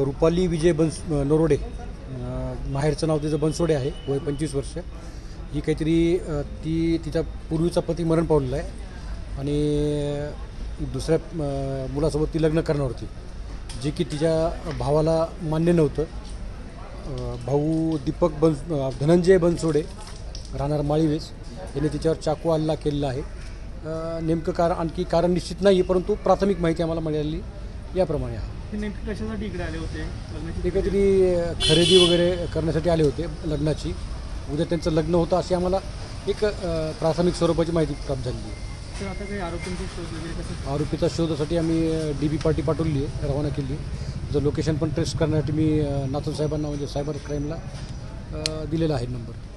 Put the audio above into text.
रुपाली विजय नरोडे, माहेरचं नाव तिचं बनसोडे आहे, वय 25 वर्ष. ही काहीतरी तिचा पूर्वीचा पती मरण पावलेला आहे आणि दुसऱ्या मुलासोबत ती लग्न करणार होती, जे की तिच्या भावाला मान्य नव्हतं. भाऊ दीपक धनंजय बनसोडे राहणार माळीवेस यांनी तिच्यावर चाकू हल्ला केलेला आहे. नेमकं आणखी कारण निश्चित नाही, परंतु प्राथमिक माहिती आम्हाला मिळाली याप्रमाणे आहे. नेमकं कशासाठी इकडे आले होते? ते काहीतरी खरेदी वगैरे करण्यासाठी आले होते लग्नाची. उद्या त्यांचं लग्न होतं अशी आम्हाला एक प्राथमिक स्वरूपाची माहिती प्राप्त झाली आहे. तर आता काही आरोपींचा शोध वगैरे कसं? आरोपीचा शोधासाठी आम्ही DB पार्टी पाठवली आहे, रवाना केली. जर लोकेशन पण ट्रेस करण्यासाठी मी नाथन साहेबांना म्हणजे सायबर क्राईमला दिलेला आहे नंबर.